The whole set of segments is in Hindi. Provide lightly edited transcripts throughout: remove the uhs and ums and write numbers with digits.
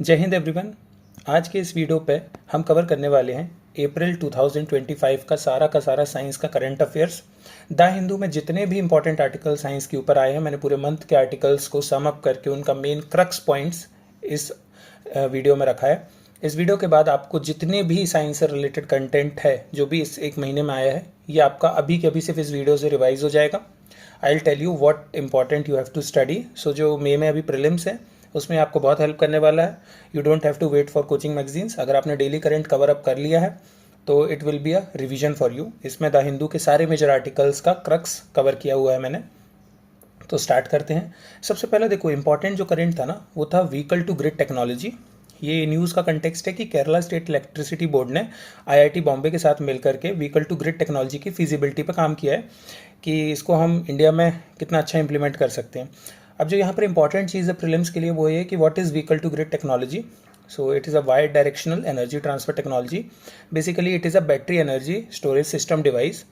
जय हिंद एवरीवन। आज के इस वीडियो पे हम कवर करने वाले हैं अप्रैल 2025 का सारा साइंस का करंट अफेयर्स। द हिंदू में जितने भी इंपॉर्टेंट आर्टिकल साइंस के ऊपर आए हैं, मैंने पूरे मंथ के आर्टिकल्स को सम अप करके उनका मेन क्रक्स पॉइंट्स इस वीडियो में रखा है। इस वीडियो के बाद आपको जितने भी साइंस से रिलेटेड कंटेंट है जो भी इस एक महीने में आया है, ये आपका अभी के अभी सिर्फ इस वीडियो से रिवाइज हो जाएगा। I will tell you what important you have to study. So जो मई में अभी प्रीलिम्स है उसमें आपको बहुत हेल्प करने वाला है। You don't have to wait for coaching magazines. अगर आपने डेली करंट कवर अप कर लिया है तो it will be a revision for you. इसमें द हिंदू के सारे मेजर आर्टिकल्स का क्रक्स कवर किया हुआ है मैंने। तो स्टार्ट करते हैं। सबसे पहले देखो, इंपॉर्टेंट जो करंट था ना वो था व्हीकल टू ग्रिड टेक्नोलॉजी। ये न्यूज़ का कंटेक्स्ट है कि केरला स्टेट इलेक्ट्रिसिटी बोर्ड ने आईआईटी बॉम्बे के साथ मिलकर के व्हीकल टू ग्रिड टेक्नोलॉजी की फिजिबिलिटी पर काम किया है कि इसको हम इंडिया में कितना अच्छा इंप्लीमेंट कर सकते हैं। अब जो यहाँ पर इंपॉर्टेंट चीज़ है प्रीलिम्स के लिए वो ये कि what is vehicle to grid technology. So it is a bidirectional energy transfer technology. Basically it is a battery energy storage system device.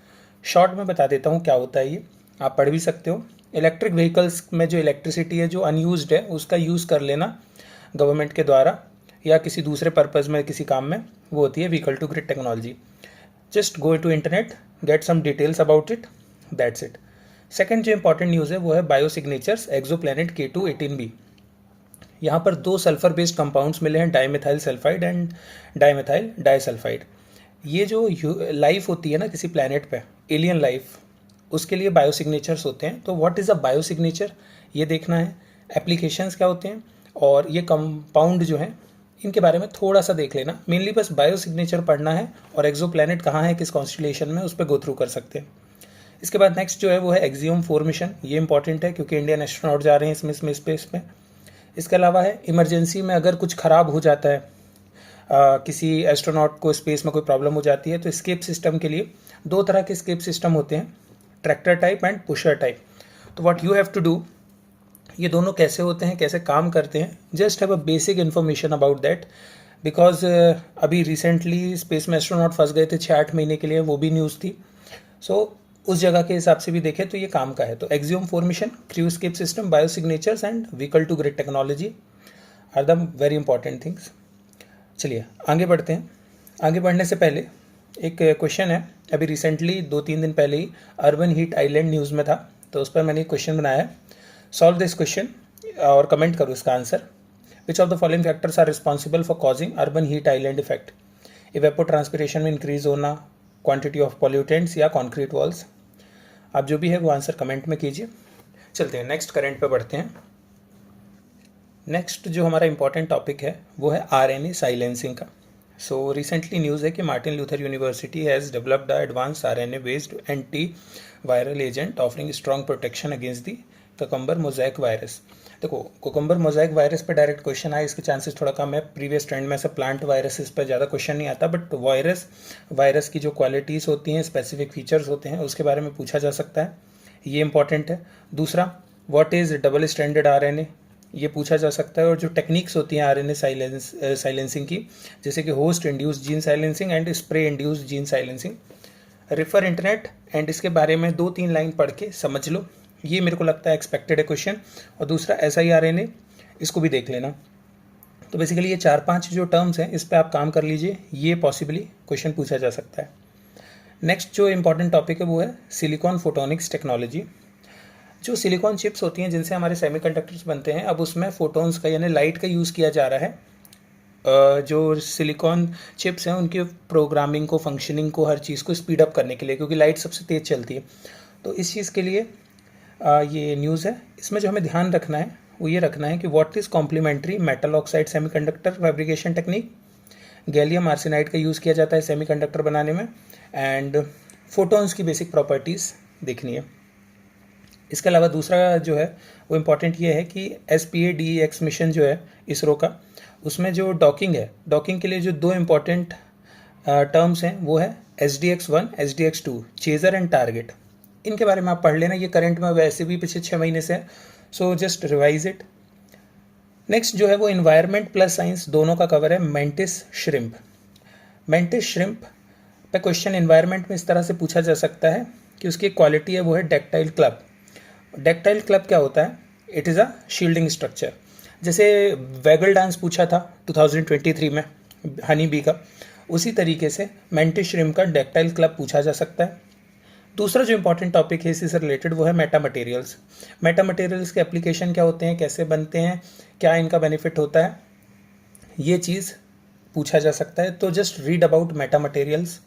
Short में बता देता हूँ क्या होता है ये, आप पढ़ भी सकते हो। इलेक्ट्रिक व्हीकल्स में जो इलेक्ट्रिसिटी है जो अनयूज्ड है उसका यूज़ कर लेना गवर्नमेंट के द्वारा या किसी दूसरे पर्पज़ में किसी काम में, वो होती है vehicle to grid technology. Just go to internet, get some details about it, that's it. Second जो इंपॉर्टेंट न्यूज़ है वो है बायोसिग्नेचर्स एक्सोप्लैनेट K2-18b। यहाँ पर दो सल्फर बेस्ड कंपाउंड्स मिले हैं, dimethyl sulphide and dimethyl disulphide. ये जो लाइफ होती है ना किसी प्लैनेट पे, एलियन लाइफ, उसके लिए बायोसिग्नेचर्स होते हैं। तो व्हाट इज़ अ बायोसिग्नेचर ये देखना है, एप्लीकेशंस क्या होते हैं और ये कंपाउंड जो है इनके बारे में थोड़ा सा देख लेना। मेनली बस बायोसिग्नेचर पढ़ना है और एक्सोप्लैनेट कहाँ है किस कॉन्स्टिलेशन में, उस पर गो थ्रू कर सकते हैं। इसके बाद नेक्स्ट जो है वो है एक्सियोम 4 मिशन। ये इंपॉर्टेंट है क्योंकि इंडियन एस्ट्रोनॉट जा रहे हैं इसमें स्पेस में। इसके अलावा है इमरजेंसी में अगर कुछ ख़राब हो जाता है, किसी एस्ट्रोनॉट को स्पेस में कोई प्रॉब्लम हो जाती है तो स्केप सिस्टम के लिए दो तरह के स्केप सिस्टम होते हैं, tractor type and pusher type. तो what you have to do, ये दोनों कैसे होते हैं, कैसे काम करते हैं, just have a basic information about that. Because अभी रिसेंटली स्पेस में एस्ट्रोनॉट फंस गए थे 6-8 महीने के लिए, वो भी न्यूज़ थी। सो उस जगह के हिसाब से भी देखें तो ये काम का है। तो Axiom 4 mission, crew escape system, biosignatures and vehicle to grid technology are the very important things. चलिए आगे बढ़ते हैं। आगे बढ़ने से पहले एक क्वेश्चन है, अभी रिसेंटली 2-3 दिन पहले ही अर्बन हीट आइलैंड न्यूज़ में था, तो उस पर मैंने एक क्वेश्चन बनाया है। सॉल्व दिस क्वेश्चन और कमेंट करो इसका answer. Which of the following factors are responsible for causing urban heat island effect. Evapotranspiration में इंक्रीज होना, क्वांटिटी ऑफ पॉल्यूटेंट्स या कॉन्क्रीट वॉल्स। आप जो भी है वो आंसर कमेंट में कीजिए। चलते हैं नेक्स्ट करंट पे बढ़ते हैं। नेक्स्ट जो हमारा इंपॉर्टेंट टॉपिक है वो है RNA साइलेंसिंग का। सो रिसेंटली न्यूज़ है कि Martin Luther university has developed the advance RNA based anti viral agent offering strong protection against the cucumber mosaic virus. देखो, कुकुम्बर मोज़ेक वायरस पे डायरेक्ट क्वेश्चन आए इसके चांसेस थोड़ा कम है। प्रीवियस ट्रेंड में से प्लांट वायरसेस पे ज़्यादा क्वेश्चन नहीं आता, बट वायरस की जो क्वालिटीज़ होती हैं, स्पेसिफिक फीचर्स होते हैं, उसके बारे में पूछा जा सकता है, ये इंपॉर्टेंट है। दूसरा, what is double standard RNA, ये पूछा जा सकता है। और जो टेक्निक्स होती हैं RNA साइलेंसिंग की, जैसे कि host induced gene silencing and spray induced gene silencing. Refer internet and इसके बारे में 2-3 लाइन पढ़ के समझ लो, ये मेरे को लगता है एक्सपेक्टेड है क्वेश्चन। और दूसरा siRNA, इसको भी देख लेना। तो बेसिकली ये 4-5 जो टर्म्स हैं इस पर आप काम कर लीजिए, ये पॉसिबली क्वेश्चन पूछा जा सकता है। नेक्स्ट जो इंपॉर्टेंट टॉपिक है वो है सिलिकॉन फोटोनिक्स टेक्नोलॉजी। जो सिलिकॉन चिप्स होती हैं जिनसे हमारे सेमीकंडक्टर्स बनते हैं, अब उसमें फोटोन्स का यानी लाइट का यूज़ किया जा रहा है। जो सिलिकॉन चिप्स हैं उनकी प्रोग्रामिंग को, फंक्शनिंग को, हर चीज़ को स्पीड अप करने के लिए, क्योंकि लाइट सबसे तेज़ चलती है। तो इस चीज़ के लिए ये न्यूज़ है। इसमें जो हमें ध्यान रखना है वो ये रखना है कि what is complementary metal oxide semiconductor fabrication technique. Gallium arsenide का यूज़ किया जाता है सेमीकंडक्टर बनाने में। एंड फोटोन्स की बेसिक प्रॉपर्टीज़ देखनी है। इसके अलावा दूसरा जो है वो इम्पॉर्टेंट ये है कि SPA-DEX मिशन जो है इसरो का, उसमें जो डॉकिंग है, डॉकिंग के लिए जो दो इम्पॉर्टेंट टर्म्स हैं वो है SDX-1, SDX-2, chaser and target. इनके बारे में आप पढ़ लेना, ये करंट में वैसे भी पिछले 6 महीने से है, so just revise it. Next जो है वो इन्वायरमेंट प्लस साइंस दोनों का कवर है, मेंटिस श्रिम्प। मेंटिस श्रिम्प पे क्वेश्चन इन्वायरमेंट में इस तरह से पूछा जा सकता है कि उसकी क्वालिटी है वो है डक्टाइल क्लब। डक्टाइल क्लब क्या होता है? It is a shielding structure. जैसे वैगल डांस पूछा था 2023 में हनी बी का, उसी तरीके से मेंटिस श्रिम्प का डेक्टाइल क्लब पूछा जा सकता है। दूसरा जो इंपॉर्टेंट टॉपिक है इसी से रिलेटेड वो है मेटा मटेरियल्स। मेटा मटेरियल्स के एप्लीकेशन क्या होते हैं, कैसे बनते हैं, क्या इनका बेनिफिट होता है, ये चीज़ पूछा जा सकता है। तो just read about Meta materials,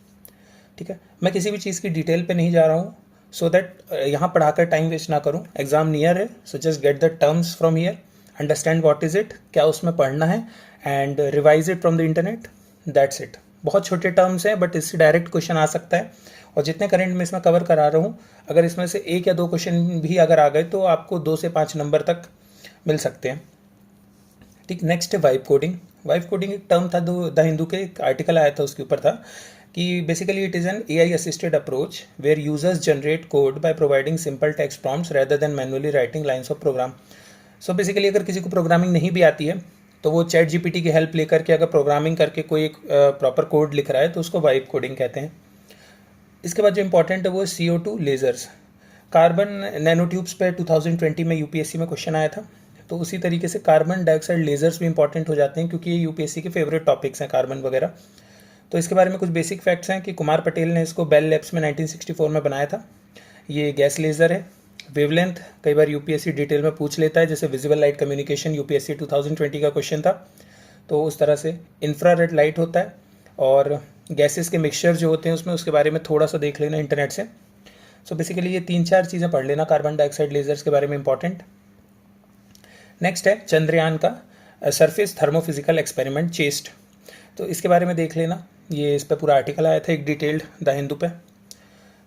ठीक है। मैं किसी भी चीज़ की डिटेल पे नहीं जा रहा हूँ सो दैट यहाँ पढ़ाकर टाइम वेस्ट ना करूँ, एग्जाम नियर है। So just get the terms from here, understand what is it, क्या उसमें पढ़ना है, and revise it from the internet, that's it. बहुत छोटे टर्म्स हैं बट इससे डायरेक्ट क्वेश्चन आ सकता है, और जितने करंट में इसमें कवर करा रहा हूँ, अगर इसमें से 1 या 2 क्वेश्चन भी अगर आ गए तो आपको 2 से 5 नंबर तक मिल सकते हैं, ठीक। नेक्स्ट है वाइब कोडिंग। वाइब कोडिंग एक टर्म था, द हिंदू के एक आर्टिकल आया था, उसके ऊपर था कि basically it is an AI assisted approach where users generate code by providing simple text prompts rather than manually writing lines of program. So basically अगर किसी को प्रोग्रामिंग नहीं भी आती है तो वो चैट GPT की हेल्प लेकर के अगर प्रोग्रामिंग करके कोई एक प्रॉपर कोड लिख रहा है तो उसको वाइब कोडिंग कहते हैं। इसके बाद जो इंपॉर्टेंट है वो CO2 lasers. Carbon nano tubes पे 2020 में UPSC में क्वेश्चन आया था, तो उसी तरीके से कार्बन डाइऑक्साइड लेज़र्स भी इंपॉर्टेंट हो जाते हैं क्योंकि ये UPSC के फेवरेट टॉपिक्स हैं कार्बन वगैरह। तो इसके बारे में कुछ बेसिक फैक्ट्स हैं कि कुमार पटेल ने इसको बेल लैब्स में 1964 में बनाया था। ये गैस लेज़र है। वेवलेंथ कई बार UPSC डिटेल में पूछ लेता है, जैसे विजिबल लाइट कम्युनिकेशन UPSC 2020 का क्वेश्चन था, तो उस तरह से इंफ्रारेड लाइट होता है, और गैसेस के मिक्सचर जो होते हैं उसमें उसके बारे में थोड़ा सा देख लेना इंटरनेट से। सो बेसिकली ये 3-4 चीज़ें पढ़ लेना कार्बन डाइऑक्साइड लेज़र्स के बारे में इंपॉर्टेंट। नेक्स्ट है चंद्रयान का सरफेस थर्मोफिजिकल एक्सपेरिमेंट चेस्ट, तो इसके बारे में देख लेना, ये इस पर पूरा आर्टिकल आया था एक डिटेल्ड द हिंदू पे।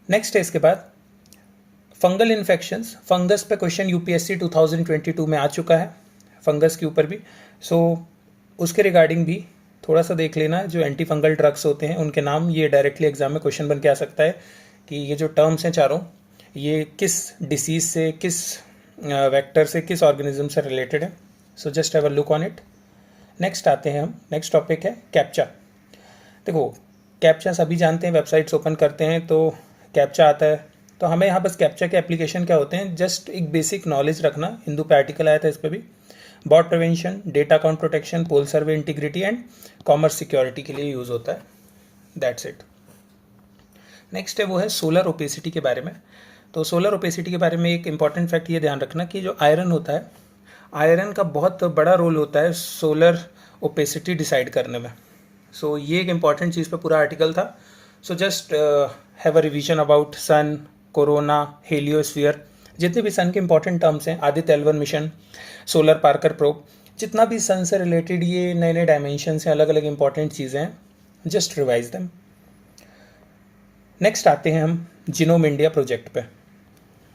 नेक्स्ट है इसके बाद फंगल इन्फेक्शंस। फंगस पे क्वेश्चन UPSC 2022 में आ चुका है, फंगस के ऊपर भी। सो उसके रिगार्डिंग भी थोड़ा सा देख लेना, जो एंटी फंगल ड्रग्स होते हैं उनके नाम, ये डायरेक्टली एग्जाम में क्वेश्चन बन के आ सकता है कि ये जो टर्म्स हैं चारों, ये किस डिसीज़ से, किस वेक्टर से, किस ऑर्गेनिज्म से रिलेटेड है। सो just have a look on it. Next आते हैं हम, नेक्स्ट टॉपिक है कैप्चा। देखो कैप्चा सभी जानते हैं, वेबसाइट्स ओपन करते हैं तो कैप्चा आता है, तो हमें यहाँ बस कैप्चा के एप्लीकेशन क्या होते हैं जस्ट एक बेसिक नॉलेज रखना। हिंदू पे आर्टिकल आया था इस पर भी। Bot prevention, data account protection, poll survey integrity and commerce security के लिए यूज़ होता है, दैट्स इट। नेक्स्ट है वो है सोलर ओपेसिटी के बारे में। तो सोलर ओपेसिटी के बारे में एक इंपॉर्टेंट फैक्ट ये ध्यान रखना कि जो आयरन होता है, आयरन का बहुत बड़ा रोल होता है सोलर ओपेसिटी डिसाइड करने में। सो ये एक इंपॉर्टेंट चीज़ पे पूरा आर्टिकल था। So just have a revision about sun, corona, heliosphere, जितने भी सन के इंपॉर्टेंट टर्म्स हैं, Aditya L1 mission, solar Parker probe, जितना भी सन से रिलेटेड ये नए नए डायमेंशन हैं, अलग अलग इंपॉर्टेंट चीज़ें हैं, जस्ट रिवाइज देम। नेक्स्ट आते हैं हम जीनोम इंडिया प्रोजेक्ट पे।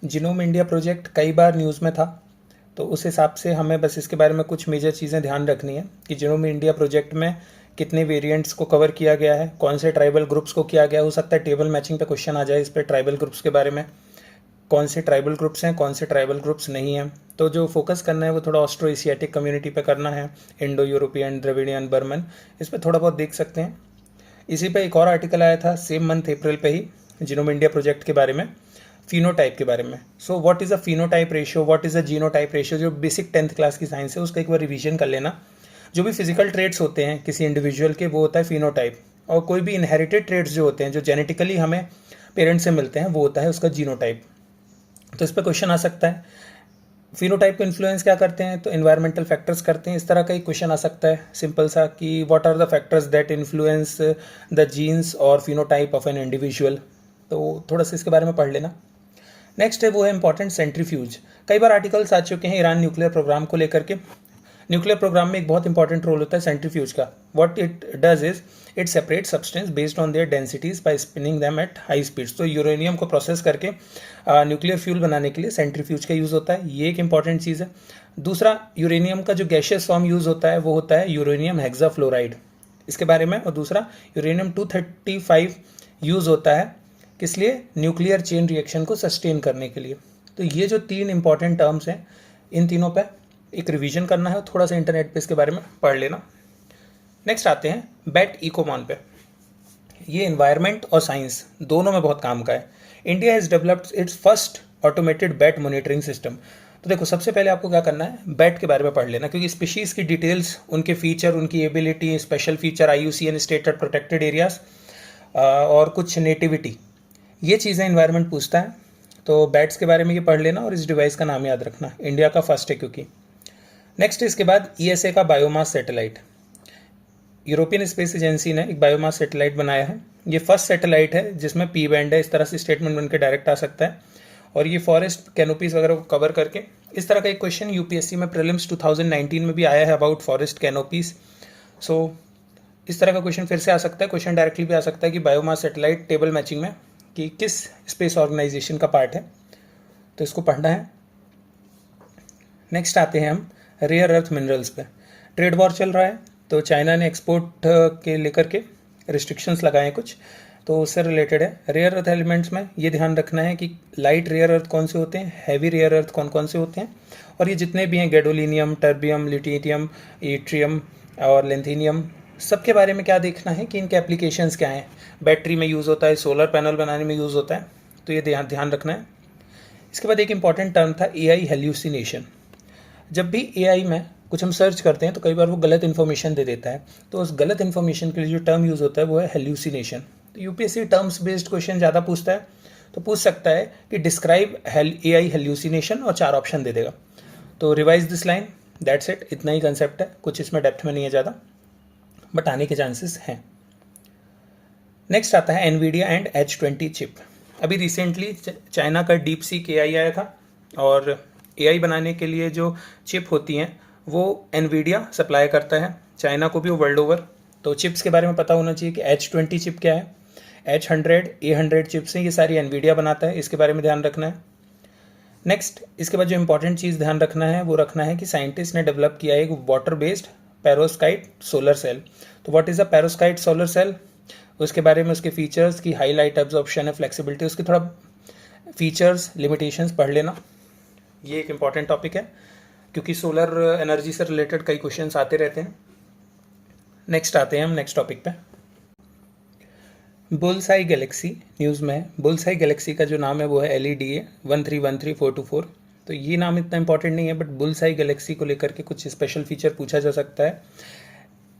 जीनोम इंडिया प्रोजेक्ट कई बार न्यूज़ में था, तो उस हिसाब से हमें बस इसके बारे में कुछ मेजर चीज़ें ध्यान रखनी है कि जीनोम इंडिया प्रोजेक्ट में कितने वेरिएंट्स को कवर किया गया है, कौन से ट्राइबल ग्रुप्स को किया गया। हो सकता है टेबल मैचिंग पे क्वेश्चन आ जाए इस पर, ट्राइबल ग्रुप्स के बारे में, कौन से ट्राइबल ग्रुप्स हैं, कौन से ट्राइबल ग्रुप्स नहीं हैं। तो जो फोकस करना है वो थोड़ा ऑस्ट्रो एशियाटिक कम्युनिटी पे करना है, इंडो यूरोपियन, द्रविडियन, बर्मन, इस पर थोड़ा बहुत देख सकते हैं। इसी पे एक और आर्टिकल आया था सेम मंथ अप्रैल पे ही, जीनोम इंडिया प्रोजेक्ट के बारे में, फिनोटाइप के बारे में। So what is a phenotype ratio, what is a genotype ratio, जो बेसिक 10th क्लास की साइंस है उसका एक बार रिवीजन कर लेना। जो भी फिजिकल ट्रेट्स होते हैं किसी इंडिविजुअल के, वो होता है फिनोटाइप, और कोई भी इनहेरिटेड ट्रेट्स जो होते हैं, जो जेनेटिकली हमें पेरेंट्स से मिलते हैं, वो होता है उसका जीनोटाइप। तो इस पर क्वेश्चन आ सकता है फिनोटाइप को इन्फ्लुएंस क्या करते हैं, तो एनवायरमेंटल फैक्टर्स करते हैं। इस तरह का एक क्वेश्चन आ सकता है सिंपल सा कि what are the factors that influence the genes और फिनोटाइप ऑफ एन इंडिविजुअल, तो थोड़ा सा इसके बारे में पढ़ लेना। नेक्स्ट है वो है इंपॉर्टेंट सेंट्रीफ्यूज। कई बार आर्टिकल्स आ चुके हैं ईरान न्यूक्लियर प्रोग्राम को लेकर के। न्यूक्लियर प्रोग्राम में एक बहुत इंपॉर्टेंट रोल होता है सेंट्रीफ्यूज का। What it does is it separate substance based on their densities by spinning them at high speeds. तो यूरेनियम को प्रोसेस करके न्यूक्लियर फ्यूल बनाने के लिए सेंट्रीफ्यूज का यूज़ होता है, ये एक इंपॉर्टेंट चीज़ है। दूसरा, यूरेनियम का जो गैशियस फॉर्म यूज़ होता है वो होता है यूरेनियम हेक्साफ्लोराइड, इसके बारे में। और दूसरा, यूरेनियम 235 यूज़ होता है किस लिए, न्यूक्लियर चेन रिएक्शन को सस्टेन करने के लिए। तो ये जो 3 इंपॉर्टेंट टर्म्स हैं, इन तीनों पे एक रिवीजन करना है, थोड़ा सा इंटरनेट पे इसके बारे में पढ़ लेना। नेक्स्ट आते हैं बैट इकोमॉन पे। ये एनवायरनमेंट और साइंस दोनों में बहुत काम का है। India has developed it's first automated bat monitoring system. तो देखो सबसे पहले आपको क्या करना है, बैट के बारे में पढ़ लेना, क्योंकि स्पीशीज़ की डिटेल्स, उनके फीचर, उनकी ability, special feature, IUCN stated protected areas और कुछ नेटिविटी, ये चीज़ें इन्वायरमेंट पूछता है। तो बैट्स के बारे में ये पढ़ लेना और इस डिवाइस का नाम याद रखना, इंडिया का फर्स्ट है क्योंकि। नेक्स्ट इसके बाद ESA का biomass satellite, European space agency ने एक बायोमास सैटेलाइट बनाया है। ये फर्स्ट सैटेलाइट है जिसमें P बैंड है, इस तरह से स्टेटमेंट बन के डायरेक्ट आ सकता है। और ये फॉरेस्ट कैनोपीज वगैरह को कवर करके, इस तरह का एक क्वेश्चन UPSC में प्रीलिम्स 2019 में भी आया है अबाउट फॉरेस्ट कैनोपीज। सो इस तरह का क्वेश्चन फिर से आ सकता है। क्वेश्चन डायरेक्टली भी आ सकता है कि बायोमास सैटेलाइट टेबल मैचिंग में कि किस स्पेस ऑर्गेनाइजेशन का पार्ट है, तो इसको पढ़ना है। नेक्स्ट आते हैं हम रेयर अर्थ मिनरल्स पे। ट्रेड वॉर चल रहा है, तो चाइना ने एक्सपोर्ट के लेकर के रिस्ट्रिक्शंस लगाए हैं कुछ, तो उससे रिलेटेड है। रेयर अर्थ एलिमेंट्स में ये ध्यान रखना है कि लाइट रेयर अर्थ कौन से होते हैं, हैवी रेयर अर्थ कौन कौन से होते हैं, और ये जितने भी हैं गैडोलिनियम, टर्बियम, लिटियम, इट्रियम और लेंथेनियम, सबके बारे में क्या देखना है कि इनके एप्लीकेशंस क्या हैं। बैटरी में यूज़ होता है, सोलर पैनल बनाने में यूज़ होता है, तो ये ध्यान रखना है। इसके बाद एक इंपॉर्टेंट टर्म था AI हेल्यूसिनेशन। जब भी AI में कुछ हम सर्च करते हैं तो कई बार वो गलत इन्फॉर्मेशन दे देता है, तो उस गलत इन्फॉर्मेशन के लिए जो टर्म यूज़ होता है वो है हेल्यूसिनेशन। तो UPSC टर्म्स बेस्ड क्वेश्चन ज़्यादा पूछता है, तो पूछ सकता है कि डिस्क्राइब AI हेल्यूसिनेशन और 4 ऑप्शन दे देगा। तो revise this line, that's it, इतना ही कंसेप्ट है, कुछ इसमें डेप्थ में नहीं है ज़्यादा, बट आने के चांसेस हैं। नेक्स्ट आता है NVIDIA एंड H20 चिप। अभी रिसेंटली चाइना का DeepSeek AI आया था, और AI बनाने के लिए जो चिप होती हैं वो NVIDIA सप्लाई करता है चाइना को भी, वर्ल्ड ओवर। तो चिप्स के बारे में पता होना चाहिए कि H20 चिप क्या है, H100, A100 चिप्स हैं, ये सारी NVIDIA बनाता है, इसके बारे में ध्यान रखना है। नेक्स्ट इसके बाद जो इंपॉर्टेंट चीज़ ध्यान रखना है वो रखना है कि साइंटिस्ट ने डेवलप किया है एक water based perovskite solar cell. तो what is a perovskite solar cell, उसके बारे में, उसके फीचर्स की हाईलाइट, एब्जॉर्प्शन है, फ्लेक्सिबिलिटी, उसके थोड़ा फीचर्स, लिमिटेशंस पढ़ लेना। ये एक इम्पॉर्टेंट टॉपिक है क्योंकि सोलर एनर्जी से रिलेटेड कई क्वेश्चंस आते रहते हैं। नेक्स्ट आते हैं हम नेक्स्ट टॉपिक पे। बुल्सआई गैलेक्सी न्यूज़ में है। बुल्सआई गैलेक्सी का जो नाम है वो है LEDA 1313424। तो ये नाम इतना इंपॉर्टेंट नहीं है, बट बुल्सआई गैलेक्सी को लेकर के कुछ स्पेशल फीचर पूछा जा सकता है।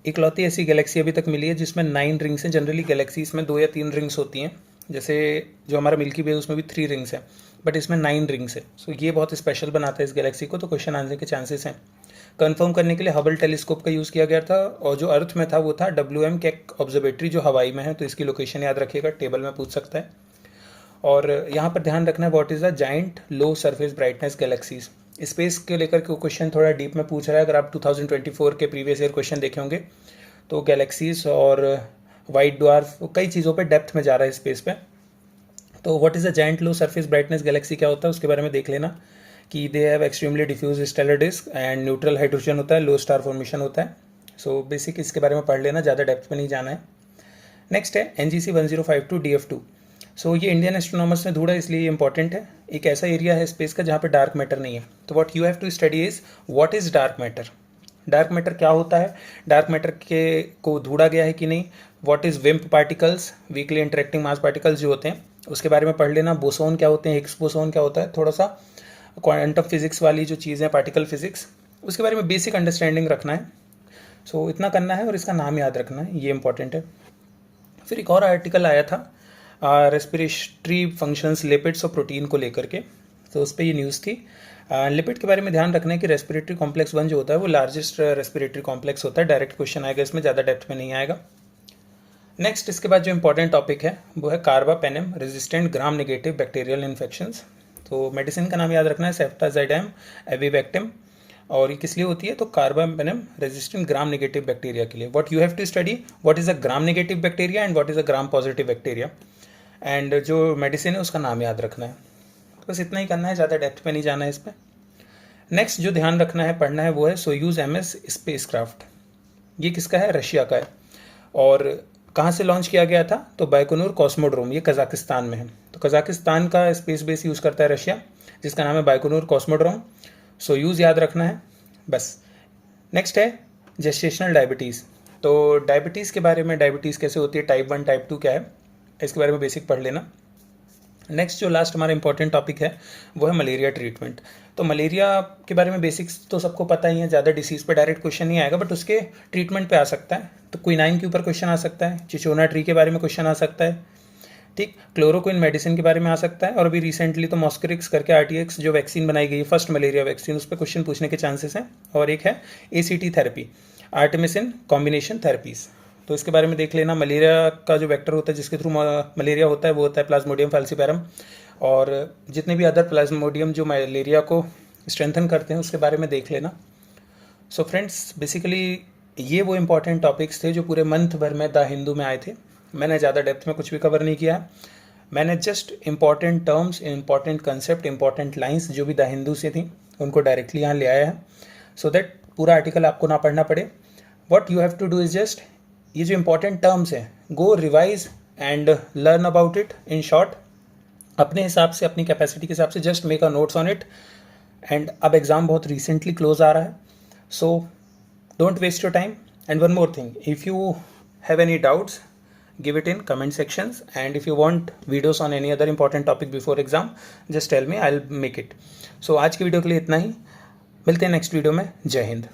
इकलौती ऐसी गैलेक्सी अभी तक मिली है जिसमें 9 रिंग्स हैं। जनरली गैलेक्सीज में 2 या 3 रिंग्स होती हैं, जैसे जो हमारा मिल्की वे उसमें भी 3 रिंग्स हैं, बट इसमें 9 रिंग्स है। सो ये बहुत स्पेशल बनाता है इस गैलेक्सी को, तो क्वेश्चन आने के चांसेस हैं। कंफर्म करने के लिए हबल टेलीस्कोप का यूज़ किया गया था, और जो अर्थ में था वो था WM केक ऑब्जर्वेटरी जो हवाई में है, तो इसकी लोकेशन याद रखिएगा, टेबल में पूछ सकता है। और यहाँ पर ध्यान रखना है what is the giant low surface brightness galaxies. Space के लेकर के क्वेश्चन थोड़ा डीप में पूछ रहा है। अगर आप 2024 के प्रीवियस ईयर क्वेश्चन देखे होंगे तो गैलेक्सीज और वाइट ड्वार्फ कई चीज़ों पे डेप्थ में जा रहा है स्पेस पे। तो what is the giant low surface brightness galaxy क्या होता है उसके बारे में देख लेना कि they have extremely diffuse stellar disk and neutral hydrogen होता है, लो स्टार फॉर्मेशन होता है। सो बेसिक इसके बारे में पढ़ लेना, ज़्यादा डेप्थ में नहीं जाना है। नेक्स्ट है NGC 1052 DF2। सो ये इंडियन एस्ट्रोनॉमर्स ने ढूंढा, इसलिए ये इंपॉर्टेंट है। एक ऐसा एरिया है स्पेस का जहाँ पे डार्क मैटर नहीं है। तो what you have to study is what is dark matter. Dark matter क्या होता है, डार्क मैटर के को ढूंढा गया है कि नहीं, व्हाट इज़ विम्प particles, weakly interacting mass particles जो होते हैं उसके बारे में पढ़ लेना। बोसोन क्या होते हैं, हिग्स बोसोन क्या होता है, थोड़ा सा क्वांटम फिजिक्स वाली जो चीज़ें, पार्टिकल फिजिक्स, उसके बारे में बेसिक अंडरस्टैंडिंग रखना है। सो इतना करना है और इसका नाम याद रखना है, ये इंपॉर्टेंट है। फिर एक और आर्टिकल आया था रेस्पिरेटरी फंक्शंस लिपिड्स और प्रोटीन को लेकर के, तो उस पर ये न्यूज़ थी। लिपिड के बारे में ध्यान रखना है कि रेस्पिरेटरी कॉम्प्लेक्स 1 जो होता है वो लार्जेस्ट रेस्पिरेटरी कॉम्प्लेक्स होता है। डायरेक्ट क्वेश्चन आएगा इसमें, ज़्यादा डेप्थ में नहीं आएगा। नेक्स्ट इसके बाद जो इंपॉर्टेंट टॉपिक है वो है carbapenem resistant gram negative bacterial infections. तो मेडिसिन का नाम याद रखना है सेफ्टाजाइडम एविवेक्टिम, और ये किस लिए होती है, तो carbapenem resistant gram negative bacteria के लिए। What you have to study what is a gram negative bacteria and what is a gram positive bacteria, and जो मेडिसिन है उसका नाम याद रखना है। बस इतना ही करना है, ज़्यादा डेप्थ में नहीं जाना है इस पर। नेक्स्ट जो ध्यान रखना है, पढ़ना है, वो है सोयूज MS स्पेसक्राफ्ट। ये किसका है, रशिया का है। और कहाँ से लॉन्च किया गया था, तो बाइकोनूर कॉस्मोड्रोम, ये कजाकिस्तान में है। तो कजाकिस्तान का स्पेस बेस यूज़ करता है रशिया, जिसका नाम है बाइकोनूर कॉस्मोड्रोम। सोयूज याद रखना है बस। नेक्स्ट है जेस्टेशनल डायबिटीज़। तो डायबिटीज़ के बारे में, डायबिटीज़ कैसे होती है, टाइप 1 टाइप 2 क्या है, इसके बारे में बेसिक पढ़ लेना। नेक्स्ट जो लास्ट हमारा इंपॉर्टेंट टॉपिक है वो है मलेरिया ट्रीटमेंट। तो मलेरिया के बारे में बेसिक्स तो सबको पता ही है, ज़्यादा डिसीज़ पे डायरेक्ट क्वेश्चन नहीं आएगा, बट उसके ट्रीटमेंट पे आ सकता है। तो क्विनाइन के ऊपर क्वेश्चन आ सकता है, चिचोना ट्री के बारे में क्वेश्चन आ सकता है, ठीक, क्लोरोक्विन मेडिसिन के बारे में आ सकता है, और अभी रिसेंटली तो मॉस्क्रिक्स करके RTX जो वैक्सीन बनाई गई है, फर्स्ट मलेरिया वैक्सीन, उस पर क्वेश्चन पूछने के चांसेस हैं। और एक है ACT थेरेपी, आर्टेमिसिन कॉम्बिनेशन थेरेपीज़। तो इसके बारे में देख लेना। मलेरिया का जो वेक्टर होता है जिसके थ्रू मलेरिया होता है वो होता है प्लाज्मोडियम फैल्सीपैरम, और जितने भी अदर प्लाज्मोडियम जो मलेरिया को स्ट्रेंथन करते हैं उसके बारे में देख लेना। सो फ्रेंड्स, बेसिकली ये वो इंपॉर्टेंट टॉपिक्स थे जो पूरे मंथ भर में द हिंदू में आए थे। मैंने ज़्यादा डेप्थ में कुछ भी कवर नहीं किया है, मैंने just important terms, important concept, important lines जो भी द हिंदू से थी उनको डायरेक्टली यहाँ ले आया है, सो दैट पूरा आर्टिकल आपको ना पढ़ना पड़े। What you have to do is just ये जो इंपॉर्टेंट टर्म्स हैं go revise and learn about it in short, अपने हिसाब से, अपनी कैपेसिटी के हिसाब से, just make a notes on it. And अब एग्ज़ाम बहुत रिसेंटली क्लोज आ रहा है, so don't waste your time. And one more thing, if you have any doubts give it in comment sections, and if you want videos on any other important topic before exam just tell me, I'll make it. So आज की वीडियो के लिए इतना ही, मिलते हैं नेक्स्ट वीडियो में। जय हिंद।